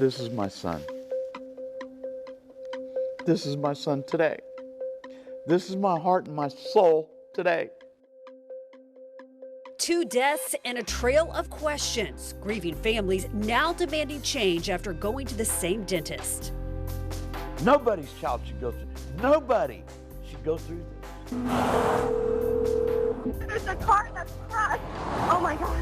This is my son. This is my son today. This is my heart and my soul today. 2 deaths and a trail of questions. Grieving families now demanding change after going to the same dentist. Nobody's child should go through. Nobody should go through this. There's a car that's crashed. Oh my God.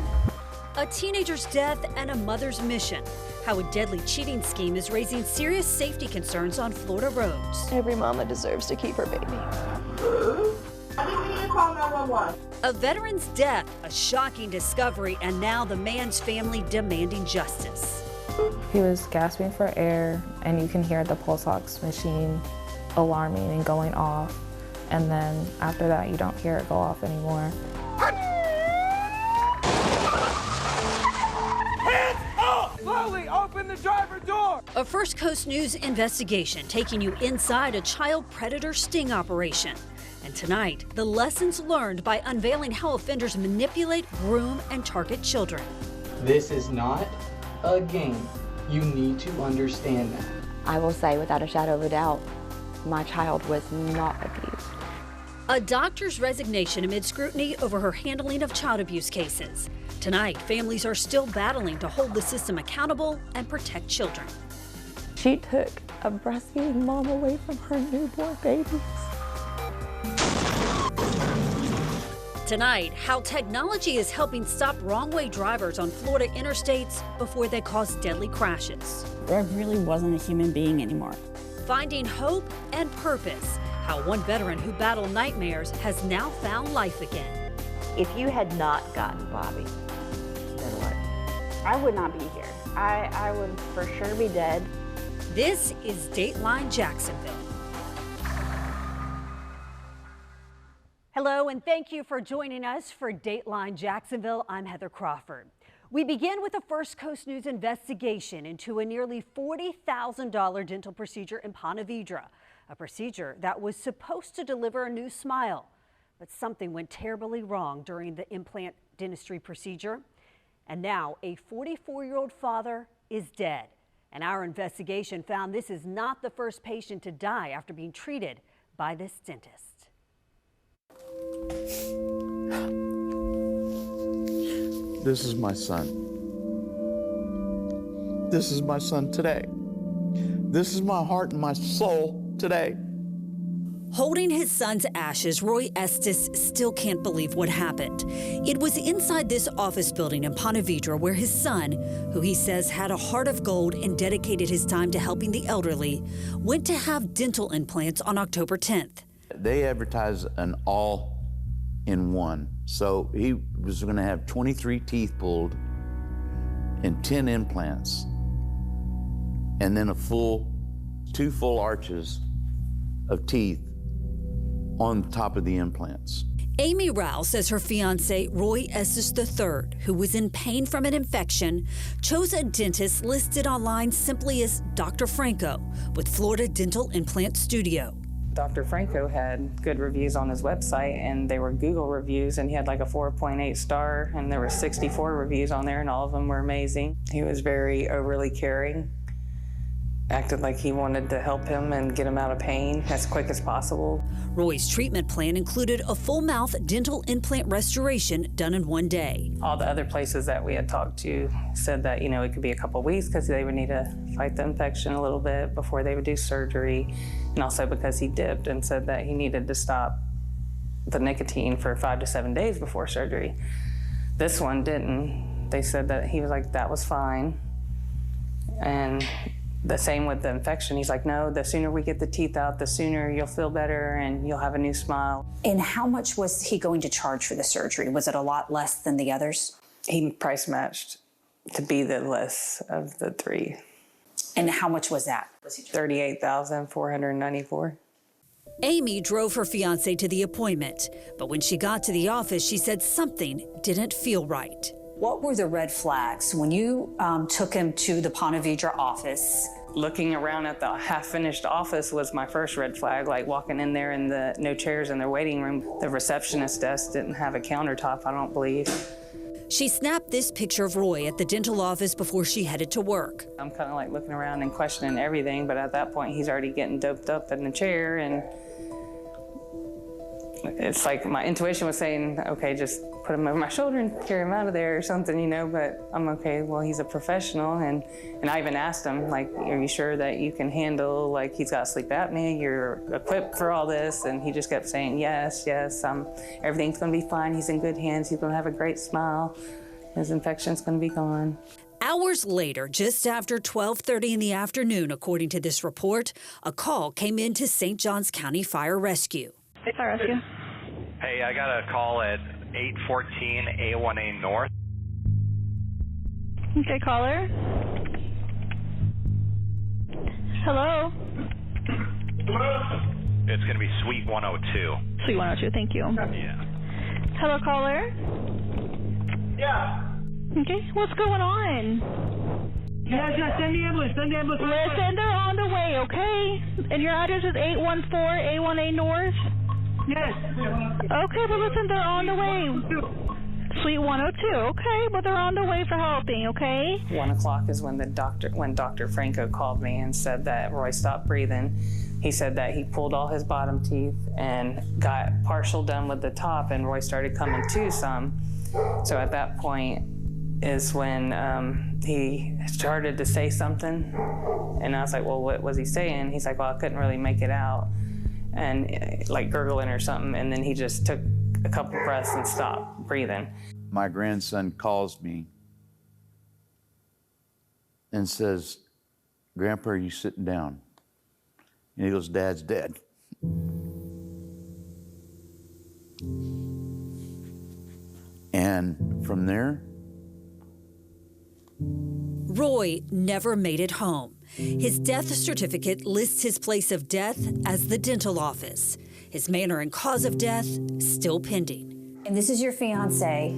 A teenager's death and a mother's mission. How a deadly cheating scheme is raising serious safety concerns on Florida roads. Every mama deserves to keep her baby. I think we need to call 911. A veteran's death, a shocking discovery, and now the man's family demanding justice. He was gasping for air, and you can hear the pulse ox machine alarming and going off. And then after that, you don't hear it go off anymore. Hands up! Slowly open the driver door! A First Coast News investigation taking you inside a child predator sting operation. And tonight, the lessons learned by unveiling how offenders manipulate, groom, and target children. This is not a game. You need to understand that. I will say without a shadow of a doubt, my child was not abused. A doctor's resignation amid scrutiny over her handling of child abuse cases. Tonight, families are still battling to hold the system accountable and protect children. She took a breastfeeding mom away from her newborn babies. Tonight, how technology is helping stop wrong-way drivers on Florida interstates before they cause deadly crashes. There really wasn't a human being anymore. Finding hope and purpose. How one veteran who battled nightmares has now found life again. If you had not gotten Bobby, then what? I would not be here. I would for sure be dead. This is Dateline Jacksonville. Hello, and thank you for joining us for Dateline Jacksonville. I'm Heather Crawford. We begin with a First Coast News investigation into a nearly $40,000 dental procedure in Ponte Vedra, a procedure that was supposed to deliver a new smile. But something went terribly wrong during the implant dentistry procedure. And now a 44-year-old father is dead. And our investigation found this is not the first patient to die after being treated by this dentist. This is my son. This is my son today. This is my heart and my soul today. Holding his son's ashes, Roy Estes still can't believe what happened. It was inside this office building in Ponte Vedra where his son, who he says had a heart of gold and dedicated his time to helping the elderly, went to have dental implants on October 10th. They advertised an all-in-one. So he was going to have 23 teeth pulled and 10 implants, and then 2 full arches of teeth on top of the implants. Amy Rowell says her fiance, Roy Estes III, who was in pain from an infection, chose a dentist listed online simply as Dr. Franco with Florida Dental Implant Studio. Dr. Franco had good reviews on his website, and they were Google reviews, and he had like a 4.8 star, and there were 64 reviews on there, and all of them were amazing. He was very overly caring, acted like he wanted to help him and get him out of pain as quick as possible. Roy's treatment plan included a full mouth dental implant restoration done in 1 day. All the other places that we had talked to said that, it could be a couple weeks because they would need to fight the infection a little bit before they would do surgery. And also because he dipped and said that he needed to stop the nicotine for 5 to 7 days before surgery. This one didn't. They said that he was like, that was fine. And the same with the infection. He's like, no, the sooner we get the teeth out, the sooner you'll feel better and you'll have a new smile. And how much was he going to charge for the surgery? Was it a lot less than the others? He price matched to be the less of the 3. And how much was that? $38,494. Amy drove her fiance to the appointment, but when she got to the office, she said something didn't feel right. What were the red flags when you took him to the Ponte Vedra office? Looking around at the half-finished office was my first red flag, like walking in there and no chairs in their waiting room. The receptionist desk didn't have a countertop, I don't believe. She snapped this picture of Roy at the dental office before she headed to work. I'm kind of like looking around and questioning everything, but at that point, he's already getting doped up in the chair, and it's like my intuition was saying, okay, just put him over my shoulder and carry him out of there or something, you know, but I'm okay, well, he's a professional, and I even asked him, like, are you sure that you can handle, like, he's got sleep apnea, you're equipped for all this, and he just kept saying, yes, everything's gonna be fine, he's in good hands, he's gonna have a great smile, his infection's gonna be gone. Hours later, just after 12:30 in the afternoon, according to this report, a call came in to St. Johns County Fire Rescue. Hey, Fire Rescue. Hey, I got a call at 814 A1A North. Okay, caller. Hello? It's going to be Suite 102. Suite 102, thank you. Yeah. Hello, caller? Yeah. Okay, what's going on? Yeah, send the ambulance, Listen, they're on the way, okay? And your address is 814 A1A North? Yes. Okay, but listen, they're on the way. Suite 102, okay, but they're on the way for helping, okay? 1 o'clock is when Dr. Franco called me and said that Roy stopped breathing. He said that he pulled all his bottom teeth and got partial done with the top, and Roy started coming to some. So at that point is when he started to say something, and I was like, well, what was he saying? He's like, well, I couldn't really make it out, and like gurgling or something, and then he just took a couple breaths and stopped breathing. My grandson calls me and says, Grandpa, are you sitting down? And he goes, Dad's dead. And from there, Roy never made it home. His death certificate lists his place of death as the dental office. His manner and cause of death still pending. And this is your fiance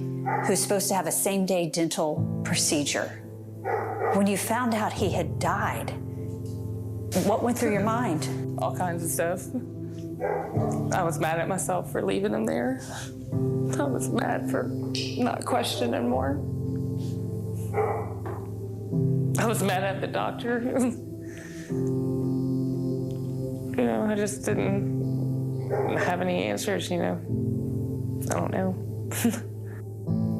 who's supposed to have a same-day dental procedure. When you found out he had died, what went through your mind? All kinds of stuff. I was mad at myself for leaving him there. I was mad for not questioning more. I was mad at the doctor. You know, I just didn't have any answers, you know. I don't know.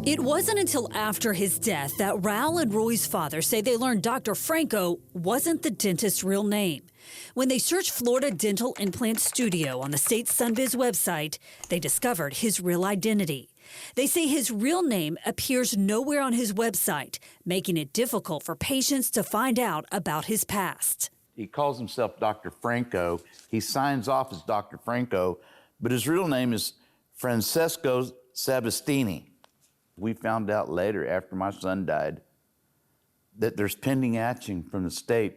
It wasn't until after his death that Raul and Roy's father say they learned Dr. Franco wasn't the dentist's real name. When they searched Florida Dental Implant Studio on the state's Sunbiz website, they discovered his real identity. They say his real name appears nowhere on his website, making it difficult for patients to find out about his past. he calls himself Dr. Franco. He signs off as Dr. Franco, but his real name is Francesco Sabastini. We found out later, after my son died, that there's pending action from the state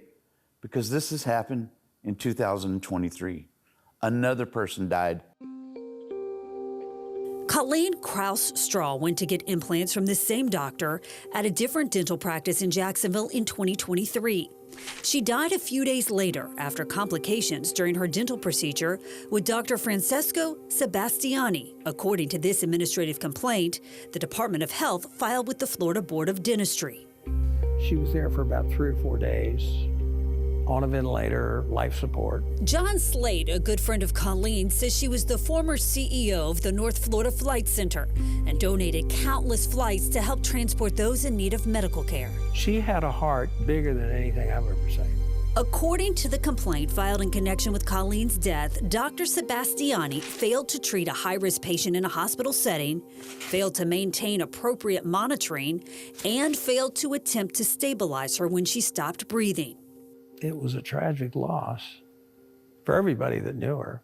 because this has happened in 2023. Another person died. Colleen Kraus-Straw went to get implants from the same doctor at a different dental practice in Jacksonville in 2023. She died a few days later after complications during her dental procedure with Dr. Francesco Sebastiani. According to this administrative complaint, the Department of Health filed with the Florida Board of Dentistry. She was there for about 3 or 4 days, on a ventilator, life support. John Slade, a good friend of Colleen, says she was the former CEO of the North Florida Flight Center and donated countless flights to help transport those in need of medical care. She had a heart bigger than anything I've ever seen. According to the complaint filed in connection with Colleen's death, Dr. Sebastiani failed to treat a high-risk patient in a hospital setting, failed to maintain appropriate monitoring, and failed to attempt to stabilize her when she stopped breathing. It was a tragic loss for everybody that knew her.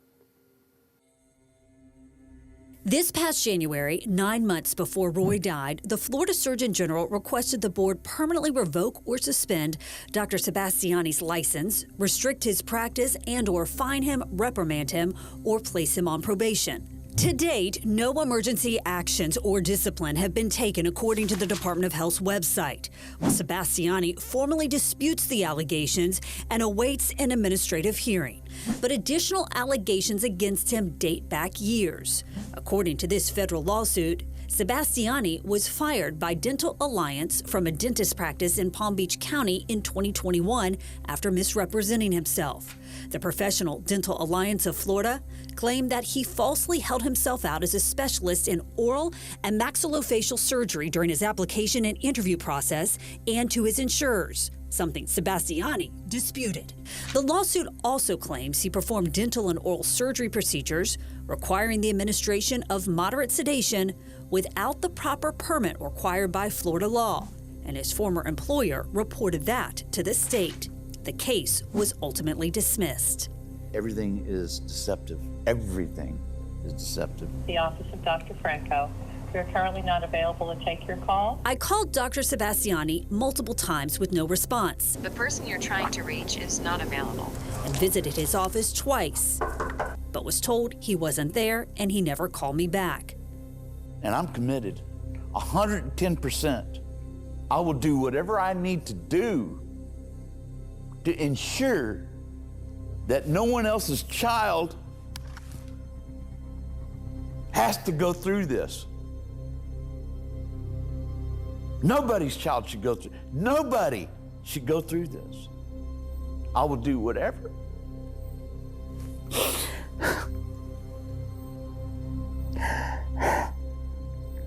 This past January, 9 months before Roy died, the Florida Surgeon General requested the board permanently revoke or suspend Dr. Sebastiani's license, restrict his practice, and/or fine him, reprimand him, or place him on probation. To date, no emergency actions or discipline have been taken according to the Department of Health's website, while Sebastiani formally disputes the allegations and awaits an administrative hearing. But additional allegations against him date back years. According to this federal lawsuit, Sebastiani was fired by Dental Alliance from a dentist practice in Palm Beach County in 2021 after misrepresenting himself. The Professional Dental Alliance of Florida claimed that he falsely held himself out as a specialist in oral and maxillofacial surgery during his application and interview process and to his insurers, something Sebastiani disputed. The lawsuit also claims he performed dental and oral surgery procedures requiring the administration of moderate sedation without the proper permit required by Florida law, and his former employer reported that to the state. The case was ultimately dismissed. Everything is deceptive. Everything is deceptive. The office of Dr. Franco. We are currently not available to take your call. I called Dr. Sebastiani multiple times with no response. The person you're trying to reach is not available. And visited his office twice, but was told he wasn't there and he never called me back. And I'm committed, 110%. I will do whatever I need to do to ensure that no one else's child has to go through this. Nobody's child should go through, nobody should go through this. I will do whatever.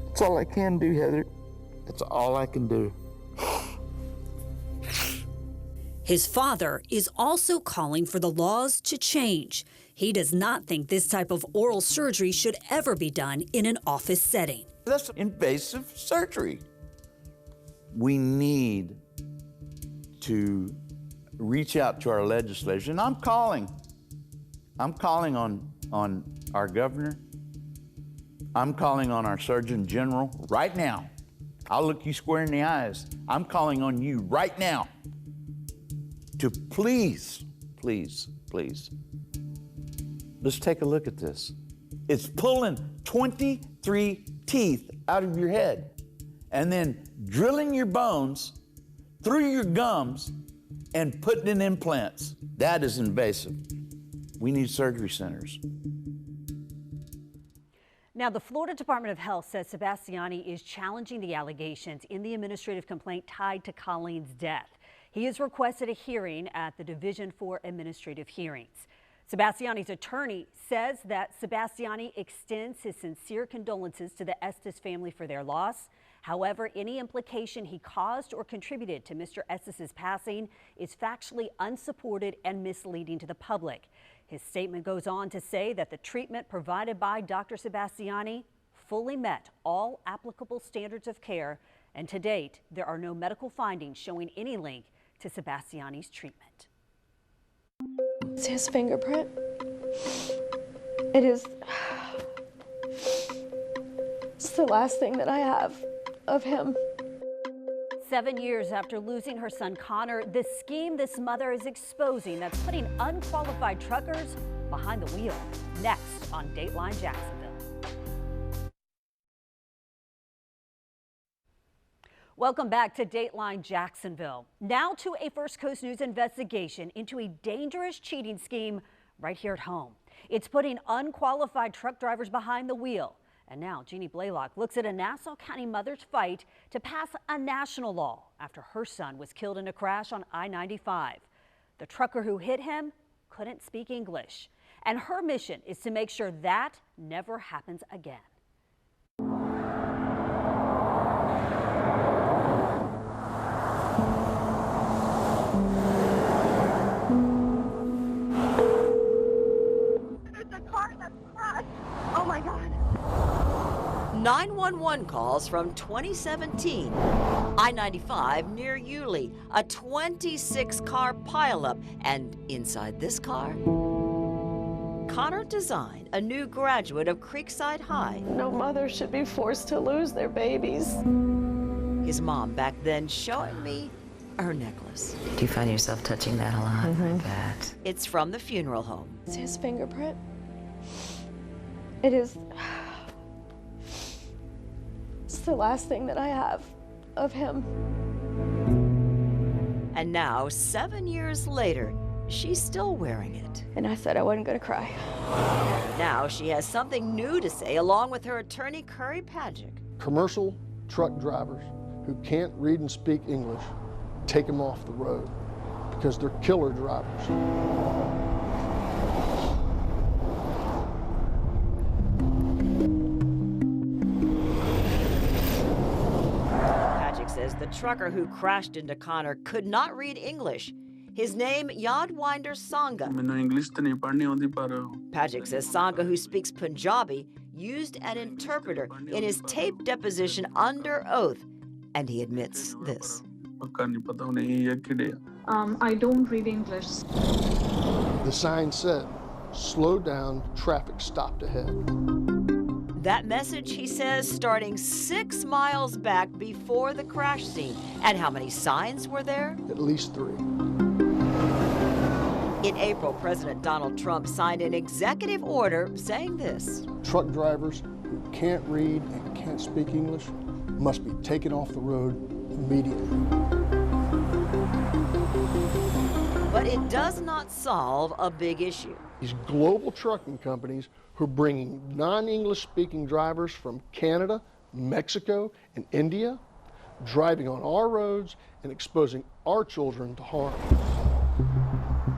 That's all I can do, Heather. That's all I can do. His father is also calling for the laws to change. He does not think this type of oral surgery should ever be done in an office setting. That's invasive surgery. We need to reach out to our legislators, and I'm calling on our governor. I'm calling on our Surgeon General right now. I'll look you square in the eyes. I'm calling on you right now to please, please, please, let's take a look at this. It's pulling 23 teeth out of your head and then drilling your bones through your gums and putting in implants. That is invasive. We need surgery centers. Now, the Florida Department of Health says Sebastiani is challenging the allegations in the administrative complaint tied to Colleen's death. He has requested a hearing at the Division for Administrative Hearings. Sebastiani's attorney says that Sebastiani extends his sincere condolences to the Estes family for their loss. However, any implication he caused or contributed to Mr. Estes's passing is factually unsupported and misleading to the public. His statement goes on to say that the treatment provided by Dr. Sebastiani fully met all applicable standards of care, and to date, there are no medical findings showing any link to Sebastiani's treatment. It's his fingerprint. It is. It's the last thing that I have of him. 7 years after losing her son Connor, the scheme this mother is exposing that's putting unqualified truckers behind the wheel. Next on Dateline Jacksonville. Welcome back to Dateline Jacksonville. Now to a First Coast News investigation into a dangerous cheating scheme right here at home. It's putting unqualified truck drivers behind the wheel. And now Jeannie Blaylock looks at a Nassau County mother's fight to pass a national law after her son was killed in a crash on I-95. The trucker who hit him couldn't speak English, and her mission is to make sure that never happens again. There's a car that's crashed. Oh my God. 911 calls from 2017. I-95 near Yulee, a 26-car pileup, and inside this car, Connor Design, a new graduate of Creekside High. No mother should be forced to lose their babies. His mom back then showing me her necklace. Do you find yourself touching that a lot like that? It's from the funeral home. It's his fingerprint. It is. It's the last thing that I have of him. And now, 7 years later, she's still wearing it. And I said I wasn't gonna cry. Now she has something new to say along with her attorney, Curry Pagic. Commercial truck drivers who can't read and speak English, take them off the road because they're killer drivers. Patrick says the trucker who crashed into Connor could not read English. His name, Yadwinder Sangha. Patrick says Sangha, who speaks Punjabi, used an interpreter in his tape deposition under oath, and he admits this. I don't read English. The sign said, "Slow down, traffic stopped ahead." That message, he says, starting 6 miles back before the crash scene. And how many signs were there? At least 3. In April, President Donald Trump signed an executive order saying this. Truck drivers who can't read and can't speak English must be taken off the road immediately. But it does not solve a big issue. These global trucking companies who are bringing non-English speaking drivers from Canada, Mexico, and India, driving on our roads and exposing our children to harm.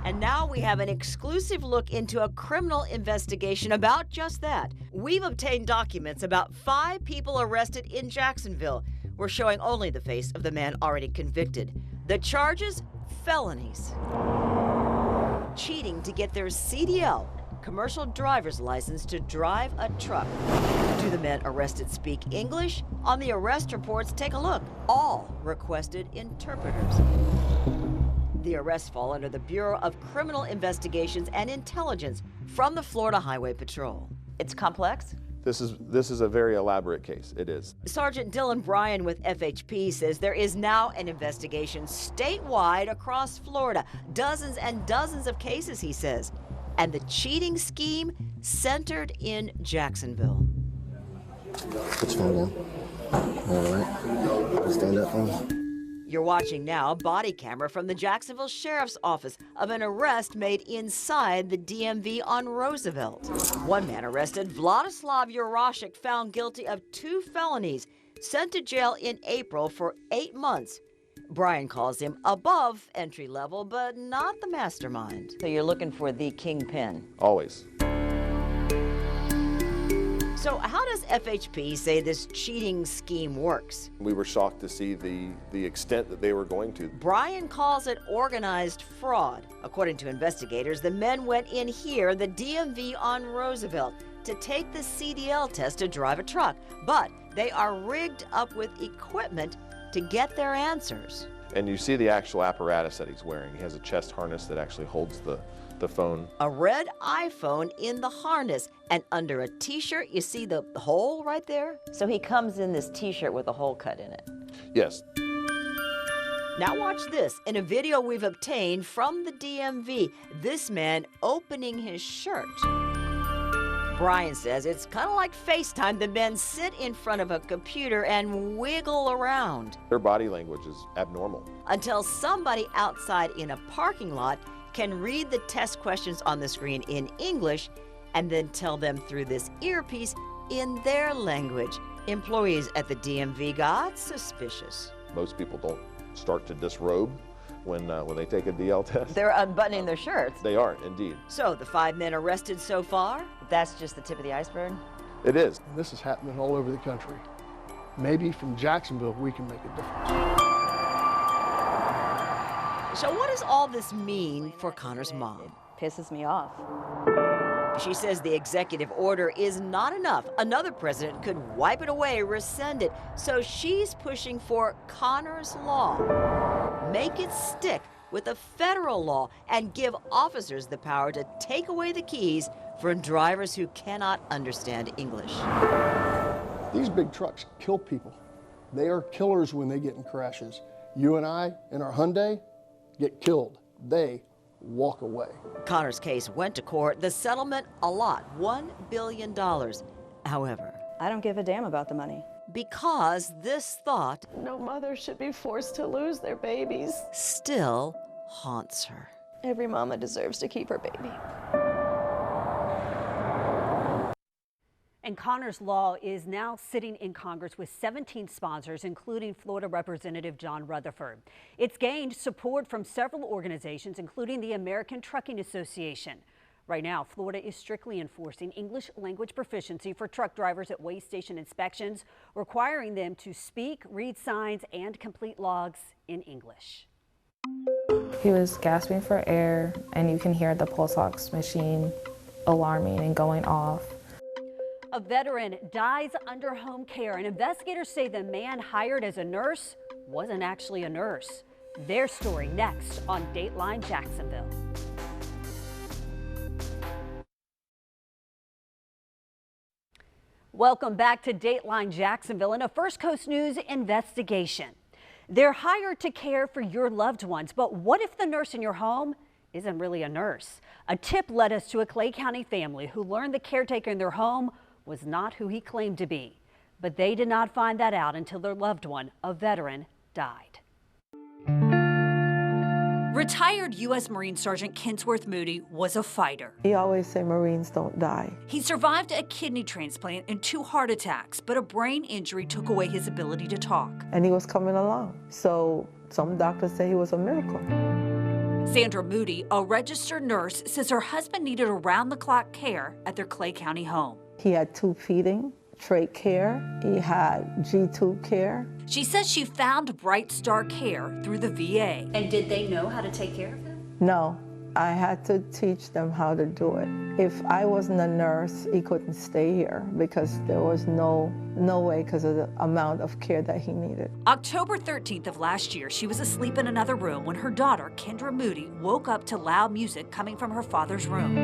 And now we have an exclusive look into a criminal investigation about just that. We've obtained documents about 5 people arrested in Jacksonville. We're showing only the face of the man already convicted. The charges? Felonies. Cheating to get their CDL, commercial driver's license to drive a truck. Do the men arrested speak English? On the arrest reports, take a look. All requested interpreters. The arrests fall under the Bureau of Criminal Investigations and Intelligence from the Florida Highway Patrol. It's complex? This is a very elaborate case. It is. Sergeant Dylan Bryan with FHP says there is now an investigation statewide across Florida. Dozens and dozens of cases, he says. And the cheating scheme centered in Jacksonville. Put your phone down. All right. Stand up for me. You're watching now a body camera from the Jacksonville Sheriff's Office of an arrest made inside the DMV on Roosevelt. One man arrested, Vladislav Yurashik, found guilty of 2 felonies, sent to jail in April for 8 months. Brian calls him above entry level, but not the mastermind. So you're looking for the kingpin? Always. So how does FHP say this cheating scheme works? We were shocked to see the extent that they were going to. Brian calls it organized fraud. According to investigators, the men went in here, the DMV on Roosevelt, to take the CDL test to drive a truck. But they are rigged up with equipment to get their answers. And you see the actual apparatus that he's wearing. He has a chest harness that actually holds the phone. A red iPhone in the harness, and under a t-shirt, you see the hole right there? So he comes in this t-shirt with a hole cut in it. Yes. Now watch this. In a video we've obtained from the DMV, this man opening his shirt. Brian says it's kind of like FaceTime. The men sit in front of a computer and wiggle around. Their body language is abnormal. Until somebody outside in a parking lot can read the test questions on the screen in English and then tell them through this earpiece in their language. Employees at the DMV got suspicious. Most people don't start to disrobe when they take a DL test. They're unbuttoning their shirts. They are, indeed. So the 5 men arrested so far, that's just the tip of the iceberg? It is. This is happening all over the country. Maybe from Jacksonville we can make a difference. So what does all this mean for Connor's mom? It pisses me off. She says the executive order is not enough. Another president could wipe it away, rescind it. So she's pushing for Connor's law. Make it stick with a federal law and give officers the power to take away the keys for drivers who cannot understand English. These big trucks kill people. They are killers when they get in crashes. You and I in our Hyundai get killed. They walk away. Connor's case went to court. The settlement, a lot, $1 billion. However, I don't give a damn about the money. Because this thought, no mother should be forced to lose their babies, still haunts her. Every mama deserves to keep her baby. And Connor's Law is now sitting in Congress with 17 sponsors, including Florida Representative John Rutherford. It's gained support from several organizations, including the American Trucking Association. Right now, Florida is strictly enforcing English language proficiency for truck drivers at weigh station inspections, requiring them to speak, read signs, and complete logs in English. He was gasping for air, and you can hear the pulse ox machine alarming and going off. A veteran dies under home care, and investigators say the man hired as a nurse wasn't actually a nurse. Their story next on Dateline Jacksonville. Welcome back to Dateline Jacksonville and a First Coast News investigation. They're hired to care for your loved ones, but what if the nurse in your home isn't really a nurse? A tip led us to a Clay County family who learned the caretaker in their home was not who he claimed to be. But they did not find that out until their loved one, a veteran, died. Retired U.S. Marine Sergeant Kinsworth Moody was a fighter. He always say Marines don't die. He survived a kidney transplant and 2 heart attacks, but a brain injury took away his ability to talk. And he was coming along. So some doctors say he was a miracle. Sandra Moody, a registered nurse, says her husband needed around-the-clock care at their Clay County home. He had tube feeding, trach care, he had G-tube care. She says she found Bright Star Care through the VA. And did they know how to take care of him? No, I had to teach them how to do it. If I wasn't a nurse, he couldn't stay here because there was no way because of the amount of care that he needed. October 13th of last year, she was asleep in another room when her daughter, Kendra Moody, woke up to loud music coming from her father's room.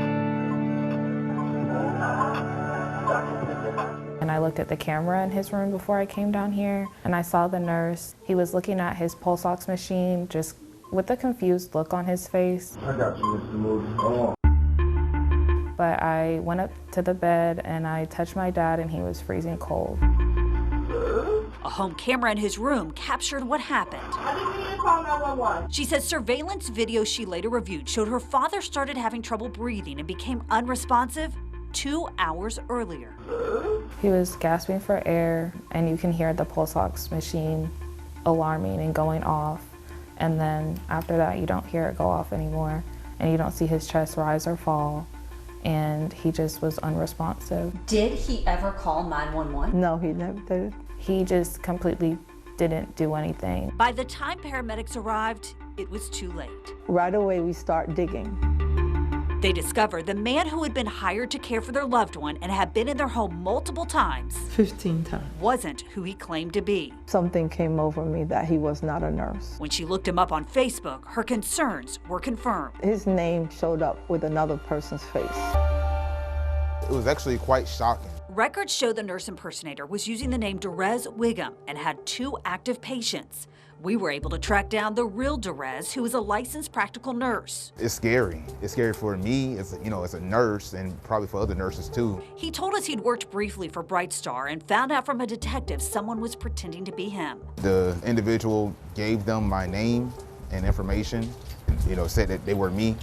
And I looked at the camera in his room before I came down here, and I saw the nurse. He was looking at his pulse ox machine, just with a confused look on his face. I got you, Mr. Moody. Oh. But I went up to the bed and I touched my dad, and he was freezing cold. A home camera in his room captured what happened. I didn't need to call 911. She says surveillance video she later reviewed showed her father started having trouble breathing and became unresponsive 2 hours earlier. He was gasping for air, and you can hear the pulse ox machine alarming and going off. And then after that, you don't hear it go off anymore, and you don't see his chest rise or fall. And he just was unresponsive. Did he ever call 911? No, he never did. He just completely didn't do anything. By the time paramedics arrived, it was too late. Right away, we start digging. They discovered the man who had been hired to care for their loved one and had been in their home multiple times, 15 times, wasn't who he claimed to be. Something came over me that he was not a nurse. When she looked him up on Facebook, her concerns were confirmed. His name showed up with another person's face. It was actually quite shocking. Records show the nurse impersonator was using the name Derez Wiggum and had 2 active patients. We were able to track down the real Derez, who is a licensed practical nurse. It's scary. It's scary for me, as a nurse, and probably for other nurses too. He told us he'd worked briefly for Bright Star and found out from a detective someone was pretending to be him. The individual gave them my name and information, and, said that they were me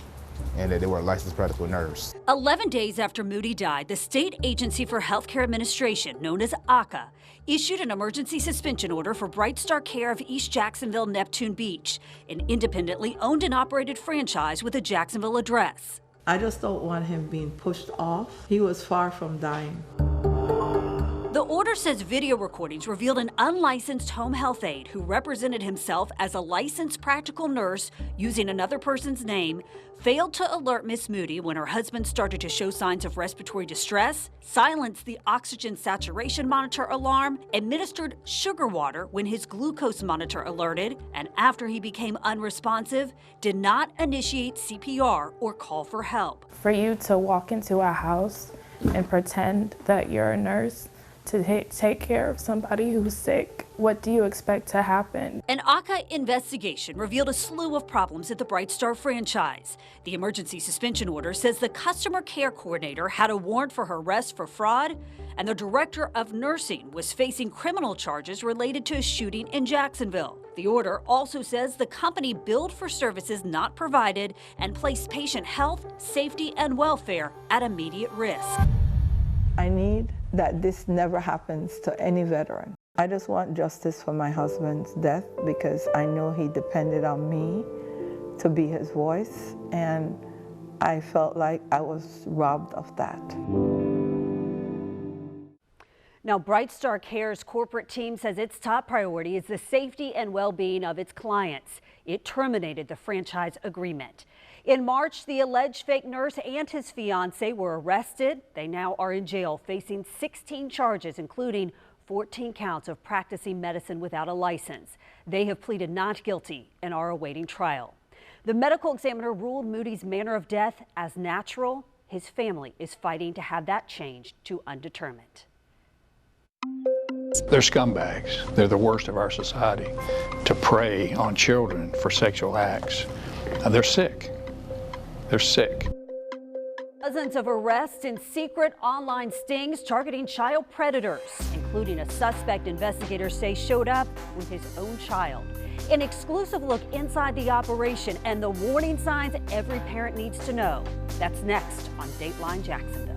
and that they were a licensed practical nurse. 11 days after Moody died, the State Agency for Healthcare Administration, known as AHCA, issued an emergency suspension order for Bright Star Care of East Jacksonville, Neptune Beach, an independently owned and operated franchise with a Jacksonville address. I just don't want him being pushed off. He was far from dying. The order says video recordings revealed an unlicensed home health aide who represented himself as a licensed practical nurse using another person's name, failed to alert Miss Moody when her husband started to show signs of respiratory distress, silenced the oxygen saturation monitor alarm, administered sugar water when his glucose monitor alerted, and after he became unresponsive, did not initiate CPR or call for help. For you to walk into a house and pretend that you're a nurse to take care of somebody who's sick, what do you expect to happen? An AHCA investigation revealed a slew of problems at the Bright Star franchise. The emergency suspension order says the customer care coordinator had a warrant for her arrest for fraud, and the director of nursing was facing criminal charges related to a shooting in Jacksonville. The order also says the company billed for services not provided and placed patient health, safety, and welfare at immediate risk. I need that this never happens to any veteran. I just want justice for my husband's death because I know he depended on me to be his voice, and I felt like I was robbed of that. Now, Bright Star Care's corporate team says its top priority is the safety and well-being of its clients. It terminated the franchise agreement. In March, the alleged fake nurse and his fiance were arrested. They now are in jail facing 16 charges, including 14 counts of practicing medicine without a license. They have pleaded not guilty and are awaiting trial. The medical examiner ruled Moody's manner of death as natural. His family is fighting to have that changed to undetermined. They're scumbags. They're the worst of our society. To prey on children for sexual acts. They're sick. They're sick. Dozens of arrests in secret online stings targeting child predators, including a suspect investigators say showed up with his own child. An exclusive look inside the operation and the warning signs every parent needs to know. That's next on Dateline Jacksonville.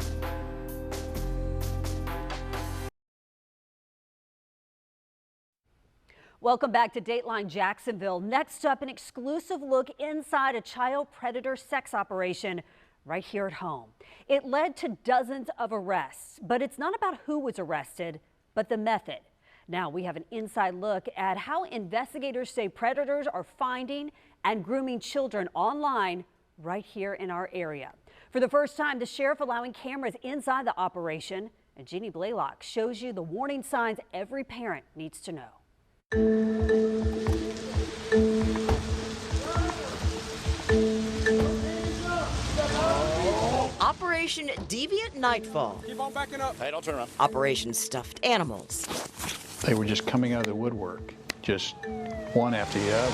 Welcome back to Dateline Jacksonville. Next up, an exclusive look inside a child predator sex operation right here at home. It led to dozens of arrests, but it's not about who was arrested, but the method. Now we have an inside look at how investigators say predators are finding and grooming children online right here in our area. For the first time, the sheriff allowing cameras inside the operation, and Jeannie Blaylock shows you the warning signs every parent needs to know. Operation Deviant Nightfall. Keep on backing up. Hey, don't turn around. Operation Stuffed Animals. They were just coming out of the woodwork, just one after the other.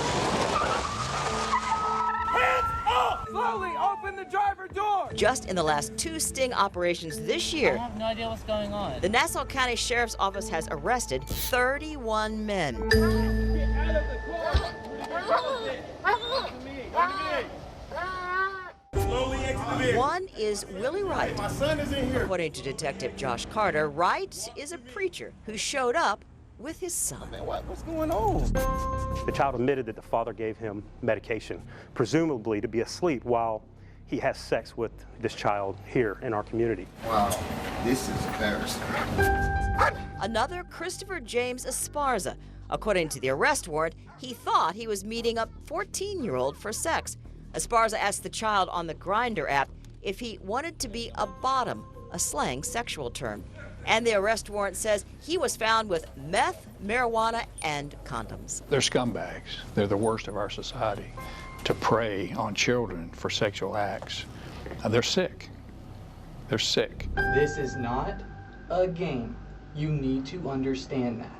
Hands up! Slowly open the driver door! Just in the last 2 sting operations this year, I have no idea what's going on. the Nassau County Sheriff's Office has arrested 31 men. One is Willie Wright. My son is in here. According to Detective Josh Carter, Wright is a preacher who showed up with his son. What's going on? The child admitted that the father gave him medication, presumably to be asleep while he has sex with this child here in our community. Wow, this is embarrassing. Another Christopher James Esparza. According to the arrest warrant, he thought he was meeting a 14-year-old for sex. Esparza asked the child on the Grindr app if he wanted to be a bottom, a slang sexual term. And the arrest warrant says he was found with meth, marijuana, and condoms. They're scumbags. They're the worst of our society. To prey on children for sexual acts. They're sick. They're sick. This is not a game. You need to understand that.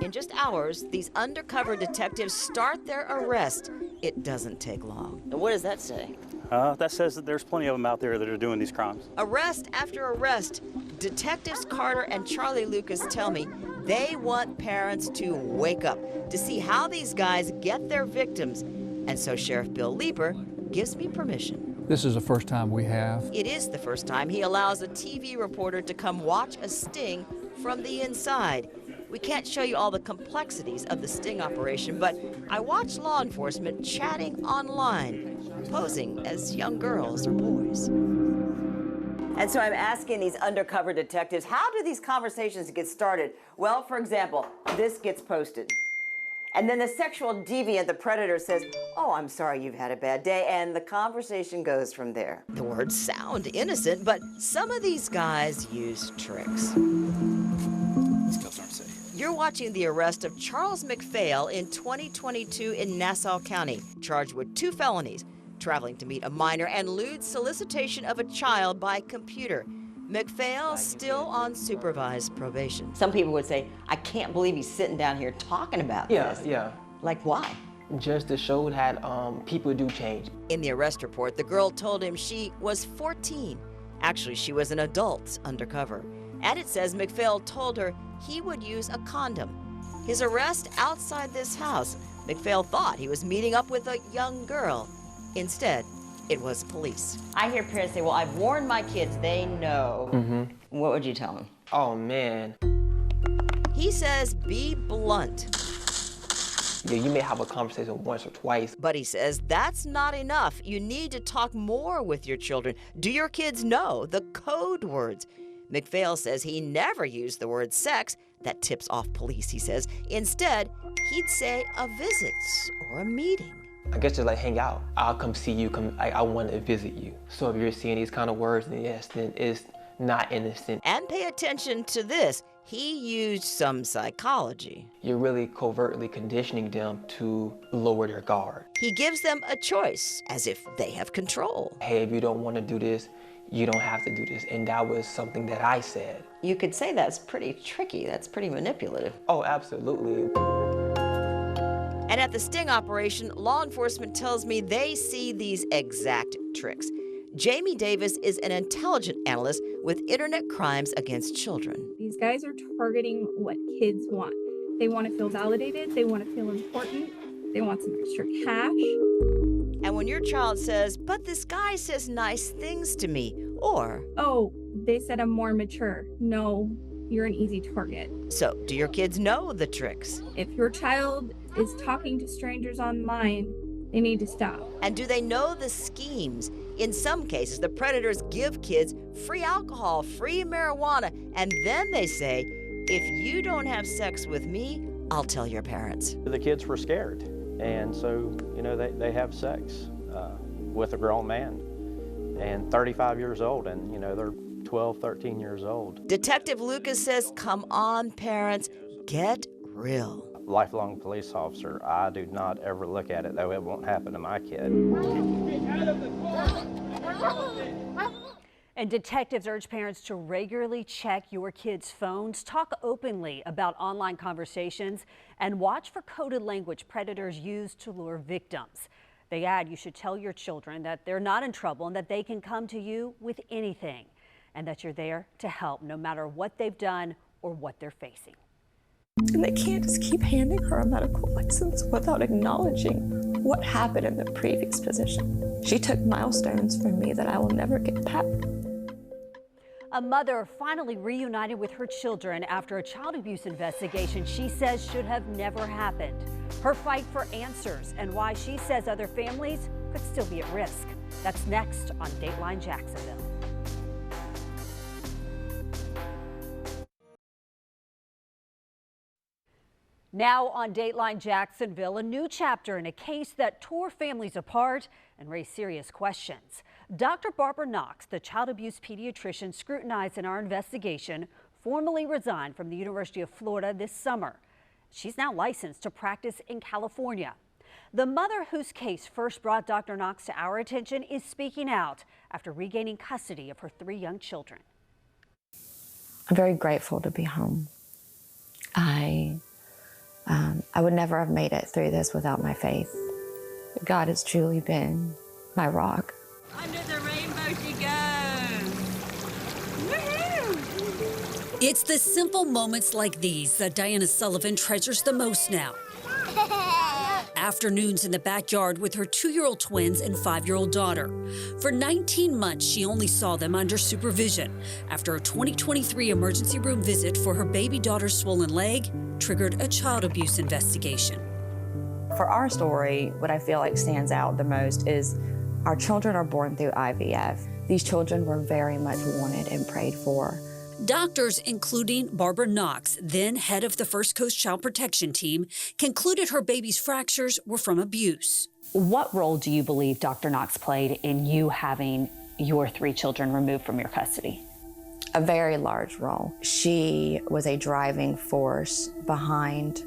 In just hours, these undercover detectives start their arrest. It doesn't take long. And what does that say? That says that there's plenty of them out there that are doing these crimes. Arrest after arrest, Detectives Carter and Charlie Lucas tell me they want parents to wake up to see how these guys get their victims. And so Sheriff Bill Lieber gives me permission. This is the first time we have. It is the first time he allows a TV reporter to come watch a sting from the inside. We can't show you all the complexities of the sting operation, but I watched law enforcement chatting online, posing as young girls or boys. And so I'm asking these undercover detectives, how do these conversations get started? Well, for example, this gets posted. And then the sexual deviant, the predator, says, "Oh, I'm sorry you've had a bad day," and the conversation goes from there. The words sound innocent, but some of these guys use tricks. You're watching the arrest of Charles McPhail in 2022 in Nassau County, charged with 2 felonies, traveling to meet a minor and lewd solicitation of a child by computer. McPhail still on supervised probation. Some people would say, I can't believe he's sitting down here talking about this. Yeah. Like why? Just to show that people do change. In the arrest report, the girl told him she was 14. Actually, she was an adult undercover. And it says McPhail told her he would use a condom. His arrest outside this house, McPhail thought he was meeting up with a young girl. Instead, it was police. I hear parents say, well, I've warned my kids, they know. What would you tell them? Oh, man. He says, be blunt. Yeah, you may have a conversation once or twice. But he says that's not enough. You need to talk more with your children. Do your kids know the code words? McPhail says he never used the word sex. That tips off police, he says. Instead, he'd say a visit or a meeting. I guess just like hang out. I'll come see you, I want to visit you. So if you're seeing these kind of words, then yes, then it's not innocent. And pay attention to this. He used some psychology. You're really covertly conditioning them to lower their guard. He gives them a choice, as if they have control. Hey, if you don't want to do this, you don't have to do this. And that was something that I said. You could say that's pretty tricky. That's pretty manipulative. Oh, absolutely. And at the sting operation, law enforcement tells me they see these exact tricks. Jamie Davis is an intelligence analyst with Internet Crimes Against Children. These guys are targeting what kids want. They want to feel validated. They want to feel important. They want some extra cash. And when your child says, but this guy says nice things to me, or, oh, they said I'm more mature. No, you're an easy target. So, do your kids know the tricks? If your child is talking to strangers online, they need to stop. And do they know the schemes? In some cases, the predators give kids free alcohol, free marijuana, and then they say, if you don't have sex with me, I'll tell your parents. The kids were scared, and so, they have sex with a grown man, and 35 years old, and, they're 12, 13 years old. Detective Lucas says, come on, parents, get real. Lifelong police officer, I do not ever look at it, though it won't happen to my kid. And detectives urge parents to regularly check your kids' phones, talk openly about online conversations, and watch for coded language predators use to lure victims. They add you should tell your children that they're not in trouble and that they can come to you with anything, and that you're there to help no matter what they've done or what they're facing. And they can't just keep handing her a medical license without acknowledging what happened in the previous position. She took milestones from me that I will never get back. A mother finally reunited with her children after a child abuse investigation she says should have never happened. Her fight for answers and why she says other families could still be at risk. That's next on Dateline Jacksonville. Now on Dateline Jacksonville, a new chapter in a case that tore families apart and raised serious questions. Dr. Barbara Knox, the child abuse pediatrician scrutinized in our investigation, formally resigned from the University of Florida this summer. She's now licensed to practice in California. The mother whose case first brought Dr. Knox to our attention is speaking out after regaining custody of her 3 young children. I'm very grateful to be home. I would never have made it through this without my faith. God has truly been my rock. Under the rainbow she goes. Woohoo! It's the simple moments like these that Diana Sullivan treasures the most now. Afternoons in the backyard with her 2-year-old twins and 5-year-old daughter. For 19 months, she only saw them under supervision after a 2023 emergency room visit for her baby daughter's swollen leg triggered a child abuse investigation. For our story, what I feel like stands out the most is our children are born through IVF. These children were very much wanted and prayed for. Doctors, including Barbara Knox, then head of the First Coast Child Protection Team, concluded her baby's fractures were from abuse. What role do you believe Dr. Knox played in you having your 3 children removed from your custody? A very large role. She was a driving force behind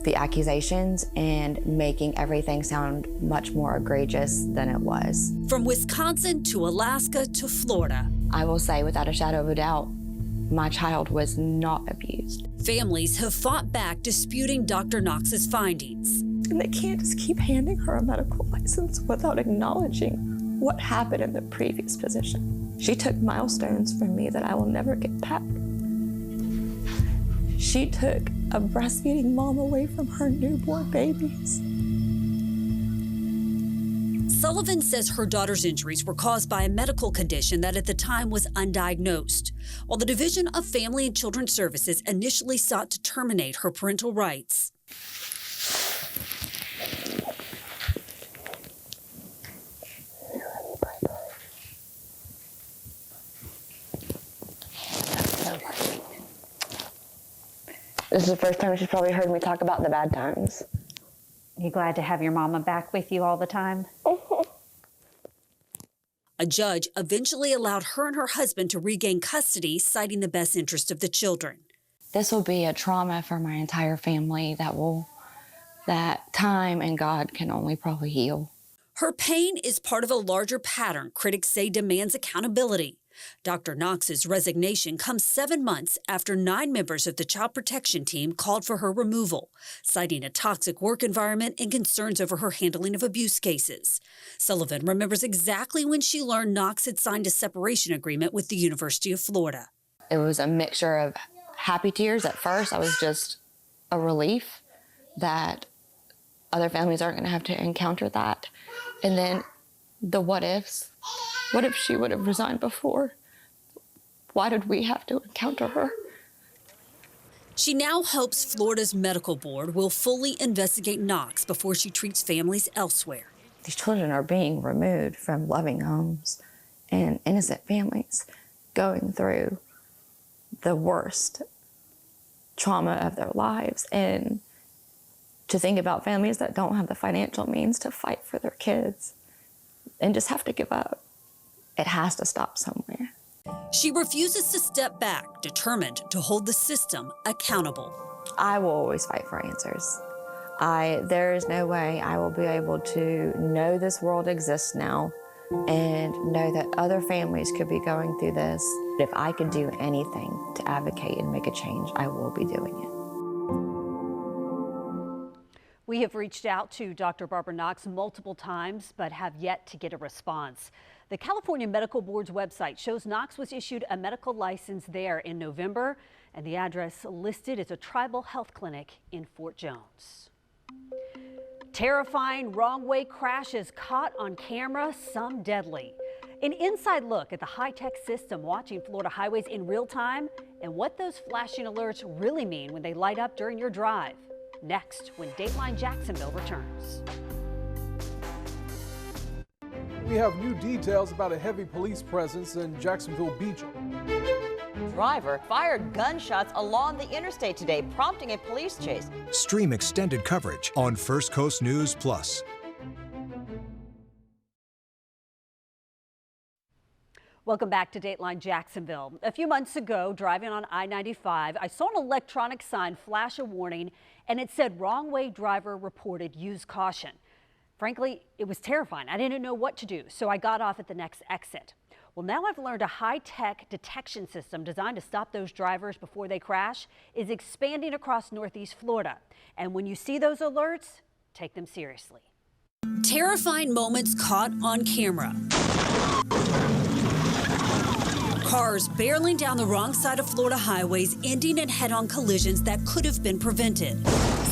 the accusations and making everything sound much more egregious than it was. From Wisconsin to Alaska to Florida. I will say without a shadow of a doubt, my child was not abused. Families have fought back disputing Dr. Knox's findings. And they can't just keep handing her a medical license without acknowledging what happened in the previous position. She took milestones from me that I will never get back. She took a breastfeeding mom away from her newborn babies. Sullivan says her daughter's injuries were caused by a medical condition that at the time was undiagnosed. While the Division of Family and Children's Services initially sought to terminate her parental rights. This is the first time she's probably heard me talk about the bad times. You glad to have your mama back with you all the time? A judge eventually allowed her and her husband to regain custody, citing the best interest of the children. This will be a trauma for my entire family that time and God can only probably heal. Her pain is part of a larger pattern critics say demands accountability. Dr. Knox's resignation comes 7 months after 9 members of the child protection team called for her removal, citing a toxic work environment and concerns over her handling of abuse cases. Sullivan remembers exactly when she learned Knox had signed a separation agreement with the University of Florida. It was a mixture of happy tears at first. I was just a relief that other families aren't going to have to encounter that. And then the what ifs. What if she would have resigned before? Why did we have to encounter her? She now hopes Florida's medical board will fully investigate Knox before she treats families elsewhere. These children are being removed from loving homes and innocent families going through the worst trauma of their lives. And to think about families that don't have the financial means to fight for their kids and just have to give up. It has to stop somewhere. She refuses to step back, determined to hold the system accountable. I will always fight for answers. There is no way I will be able to know this world exists now and know that other families could be going through this. If I could do anything to advocate and make a change, I will be doing it. We have reached out to Dr. Barbara Knox multiple times, but have yet to get a response. The California Medical Board's website shows Knox was issued a medical license there in November, and the address listed as a tribal health clinic in Fort Jones. Terrifying wrong-way crashes caught on camera, some deadly. An inside look at the high-tech system watching Florida highways in real time and what those flashing alerts really mean when they light up during your drive. Next, when Dateline Jacksonville returns. We have new details about a heavy police presence in Jacksonville Beach. Driver fired gunshots along the interstate today, prompting a police chase. Stream extended coverage on First Coast News Plus. Welcome back to Dateline Jacksonville. A few months ago, driving on I-95, I saw an electronic sign flash a warning, and it said wrong way driver reported, use caution. Frankly, it was terrifying. I didn't know what to do, so I got off at the next exit. Well, now I've learned a high-tech detection system designed to stop those drivers before they crash is expanding across Northeast Florida. And when you see those alerts, take them seriously. Terrifying moments caught on camera. Cars barreling down the wrong side of Florida highways, ending in head-on collisions that could have been prevented.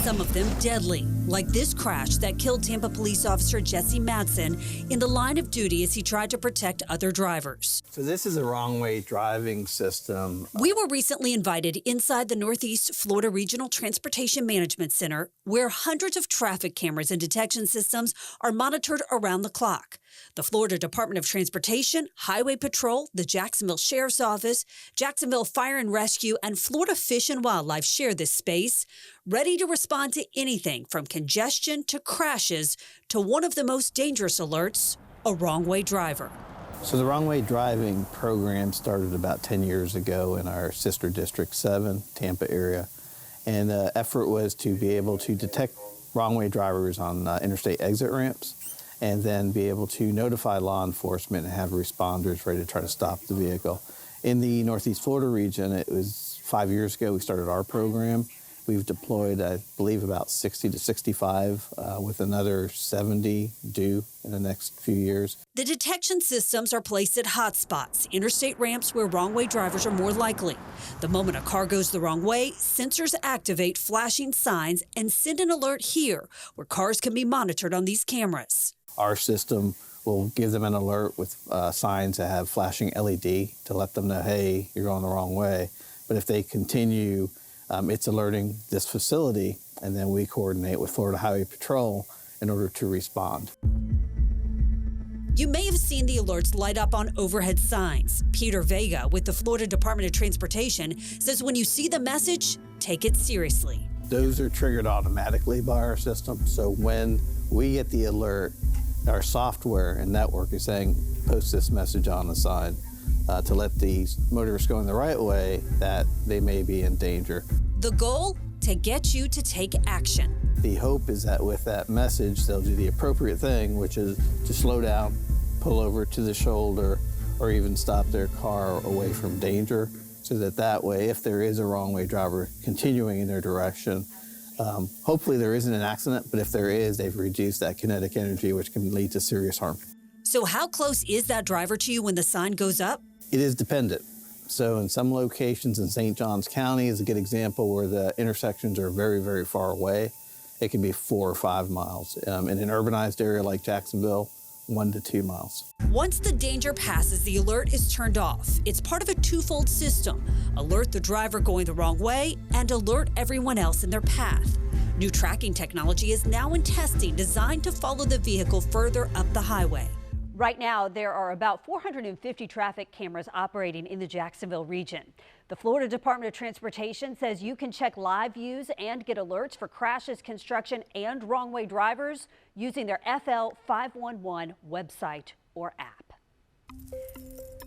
Some of them deadly, like this crash that killed Tampa police officer Jesse Madsen in the line of duty as he tried to protect other drivers. So this is a wrong-way driving system. We were recently invited inside the Northeast Florida Regional Transportation Management Center, where hundreds of traffic cameras and detection systems are monitored around the clock. The Florida Department of Transportation, Highway Patrol, the Jacksonville Sheriff's Office, Jacksonville Fire and Rescue, and Florida Fish and Wildlife share this space, ready to respond to anything from congestion to crashes to one of the most dangerous alerts, a wrong-way driver. So the wrong-way driving program started about 10 years ago in our sister District 7, Tampa area. And the effort was to be able to detect wrong-way drivers on interstate exit ramps and then be able to notify law enforcement and have responders ready to try to stop the vehicle. In the Northeast Florida region, it was 5 years ago we started our program. We've deployed, I believe, about 60 to 65, with another 70 due in the next few years. The detection systems are placed at hotspots, interstate ramps where wrong-way drivers are more likely. The moment a car goes the wrong way, sensors activate flashing signs and send an alert here, where cars can be monitored on these cameras. Our system will give them an alert with signs that have flashing LED to let them know, hey, you're going the wrong way. But if they continue, it's alerting this facility, and then we coordinate with Florida Highway Patrol in order to respond. You may have seen the alerts light up on overhead signs. Peter Vega with the Florida Department of Transportation says when you see the message, take it seriously. Those are triggered automatically by our system. So when we get the alert, our software and network is saying, post this message on the sign to let the motorists go in the right way, that they may be in danger. The goal? To get you to take action. The hope is that with that message, they'll do the appropriate thing, which is to slow down, pull over to the shoulder, or even stop their car away from danger, so that way, if there is a wrong-way driver continuing in their direction, hopefully there isn't an accident, but if there is, they've reduced that kinetic energy, which can lead to serious harm. So how close is that driver to you when the sign goes up? It is dependent. So in some locations in St. Johns County is a good example where the intersections are very, very far away. It can be 4 or 5 miles. In an urbanized area like Jacksonville, 1 to 2 miles. Once the danger passes, the alert is turned off. It's part of a twofold system. Alert the driver going the wrong way and alert everyone else in their path. New tracking technology is now in testing designed to follow the vehicle further up the highway. Right now, there are about 450 traffic cameras operating in the Jacksonville region. The Florida Department of Transportation says you can check live views and get alerts for crashes, construction, and wrong-way drivers using their FL 511 website or app.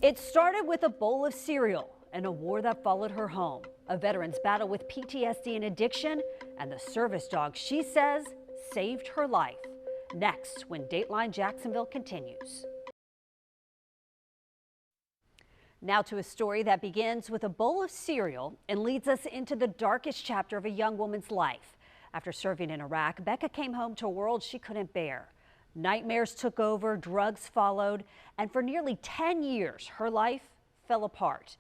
It started with a bowl of cereal and a war that followed her home, a veteran's battle with PTSD and addiction, and the service dog she says saved her life. Next, when Dateline Jacksonville continues. Now to a story that begins with a bowl of cereal and leads us into the darkest chapter of a young woman's life. After serving in Iraq, Becca came home to a world she couldn't bear. Nightmares took over, drugs followed, and for nearly 10 years, her life fell apart.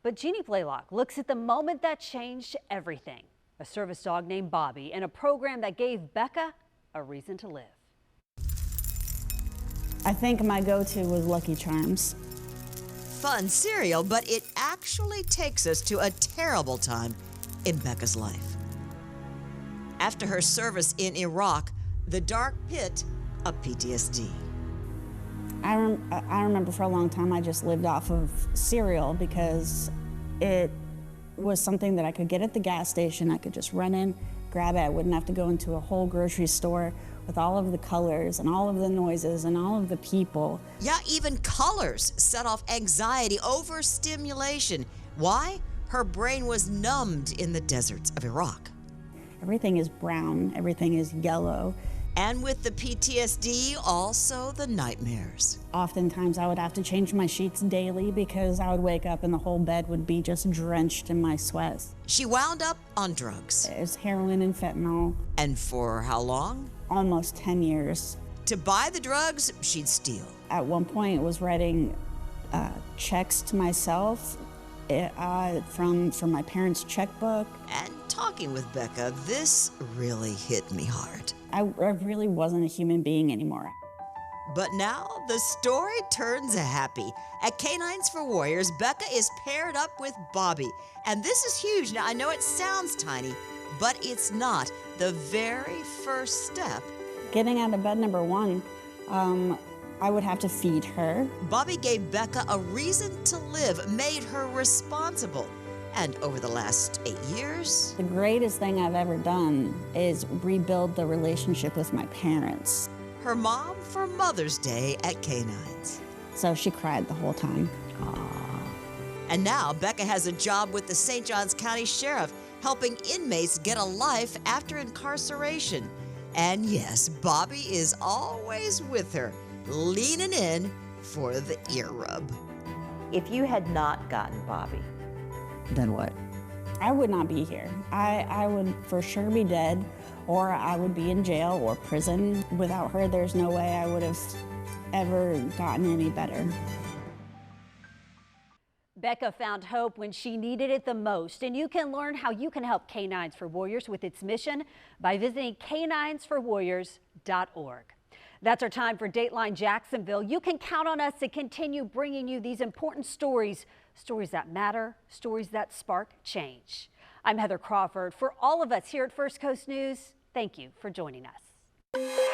But Jeannie Blaylock looks at the moment that changed everything. A service dog named Bobby and a program that gave Becca a reason to live. I think my go-to was Lucky Charms. Fun cereal, but it actually takes us to a terrible time in Becca's life. After her service in Iraq, the dark pit of PTSD. I remember for a long time I just lived off of cereal because it was something that I could get at the gas station. I could just run in, grab it. I wouldn't have to go into a whole grocery store with all of the colors and all of the noises and all of the people. Yeah, even colors set off anxiety, overstimulation. Why? Her brain was numbed in the deserts of Iraq. Everything is brown, everything is yellow. And with the PTSD, also the nightmares. Oftentimes I would have to change my sheets daily because I would wake up and the whole bed would be just drenched in my sweat. She wound up on drugs. It was heroin and fentanyl. And for how long? Almost 10 years. To buy the drugs, she'd steal. At one point, I was writing checks to myself from my parents' checkbook. And talking with Becca, this really hit me hard. I really wasn't a human being anymore. But now the story turns happy. At Canines for Warriors, Becca is paired up with Bobby. And this is huge. Now, I know it sounds tiny, but it's not. The very first step. Getting out of bed, number one, I would have to feed her. Bobby gave Becca a reason to live, made her responsible. And over the last 8 years, the greatest thing I've ever done is rebuild the relationship with my parents. Her mom for Mother's Day at Canines. So she cried the whole time. Aww. And now Becca has a job with the St. Johns County Sheriff, helping inmates get a life after incarceration. And yes, Bobby is always with her, leaning in for the ear rub. If you had not gotten Bobby, then what? I would not be here. I would for sure be dead, or I would be in jail or prison. Without her, there's no way I would have ever gotten any better. Becca found hope when she needed it the most, and you can learn how you can help Canines for Warriors with its mission by visiting caninesforwarriors.org. That's our time for Dateline Jacksonville. You can count on us to continue bringing you these important stories, stories that matter, stories that spark change. I'm Heather Crawford. For all of us here at First Coast News, thank you for joining us.